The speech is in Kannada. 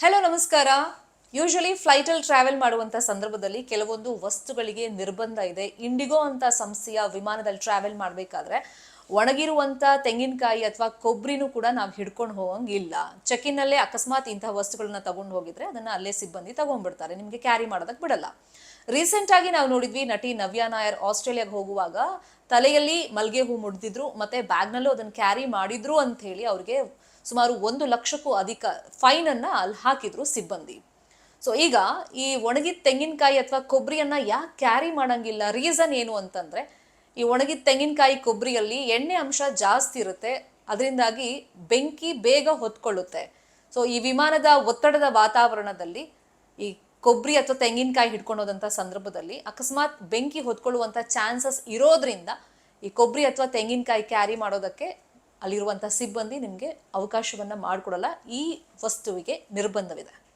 ಹಲೋ ನಮಸ್ಕಾರ. ಯೂಶಲಿ ಫ್ಲೈಟಲ್ಲಿ ಟ್ರಾವೆಲ್ ಮಾಡುವಂಥ ಸಂದರ್ಭದಲ್ಲಿ ಕೆಲವೊಂದು ವಸ್ತುಗಳಿಗೆ ನಿರ್ಬಂಧ ಇದೆ. ಇಂಡಿಗೋ ಅಂತ ಸಂಸ್ಥೆಯ ವಿಮಾನದಲ್ಲಿ ಟ್ರಾವೆಲ್ ಮಾಡಬೇಕಾದ್ರೆ ಒಣಗಿರುವಂಥ ತೆಂಗಿನಕಾಯಿ ಅಥವಾ ಕೊಬ್ಬರಿನೂ ಕೂಡ ನಾವು ಹಿಡ್ಕೊಂಡು ಹೋಗಂಗಿಲ್ಲ. ಚೆಕ್ಕಿನಲ್ಲೇ ಅಕಸ್ಮಾತ್ ಇಂತಹ ವಸ್ತುಗಳನ್ನ ತಗೊಂಡು ಹೋಗಿದ್ರೆ ಅದನ್ನ ಅಲ್ಲೇ ಸಿಬ್ಬಂದಿ ತಗೊಂಡ್ಬಿಡ್ತಾರೆ, ನಿಮಗೆ ಕ್ಯಾರಿ ಮಾಡೋದಕ್ಕೆ ಬಿಡಲ್ಲ. ರೀಸೆಂಟ್ ಆಗಿ ನಾವು ನೋಡಿದ್ವಿ, ನಟಿ ನವ್ಯಾ ನಾಯರ್ ಆಸ್ಟ್ರೇಲಿಯಾಗೆ ಹೋಗುವಾಗ ತಲೆಯಲ್ಲಿ ಮಲ್ಗೆ ಹೂ ಮುಡ್ದಿದ್ರು ಮತ್ತೆ ಬ್ಯಾಗ್ನಲ್ಲೂ ಅದನ್ನು ಕ್ಯಾರಿ ಮಾಡಿದ್ರು ಅಂತ ಹೇಳಿ ಅವ್ರಿಗೆ ಸುಮಾರು 1 ಲಕ್ಷಕ್ಕೂ ಅಧಿಕ ಫೈನ್ ಅನ್ನ ಅಲ್ಲಿ ಹಾಕಿದ್ರು ಸಿಬ್ಬಂದಿ. ಸೊ ಈಗ ಈ ಒಣಗಿದ ತೆಂಗಿನಕಾಯಿ ಅಥವಾ ಕೊಬ್ಬರಿಯನ್ನ ಯಾಕೆ ಕ್ಯಾರಿ ಮಾಡಂಗಿಲ್ಲ, ರೀಸನ್ ಏನು ಅಂತಂದ್ರೆ, ಈ ಒಣಗಿದ ತೆಂಗಿನಕಾಯಿ ಕೊಬ್ಬರಿಯಲ್ಲಿ ಎಣ್ಣೆ ಅಂಶ ಜಾಸ್ತಿ ಇರುತ್ತೆ, ಅದರಿಂದಾಗಿ ಬೆಂಕಿ ಬೇಗ ಹೊತ್ಕೊಳ್ಳುತ್ತೆ. ಸೊ ಈ ವಿಮಾನದ ಒತ್ತಡದ ವಾತಾವರಣದಲ್ಲಿ ಈ ಕೊಬ್ಬರಿ ಅಥವಾ ತೆಂಗಿನಕಾಯಿ ಹಿಡ್ಕೊಂಡೋದಂಥ ಸಂದರ್ಭದಲ್ಲಿ ಅಕಸ್ಮಾತ್ ಬೆಂಕಿ ಹೊತ್ಕೊಳ್ಳುವಂಥ ಚಾನ್ಸಸ್ ಇರೋದ್ರಿಂದ ಈ ಕೊಬ್ಬರಿ ಅಥವಾ ತೆಂಗಿನಕಾಯಿ ಕ್ಯಾರಿ ಮಾಡೋದಕ್ಕೆ ಅಲ್ಲಿರುವಂಥ ಸಿಬ್ಬಂದಿ ನಿಮಗೆ ಅವಕಾಶವನ್ನ ಮಾಡಿಕೊಡಲ್ಲ. ಈ ವಸ್ತುವಿಗೆ ನಿರ್ಬಂಧವಿದೆ.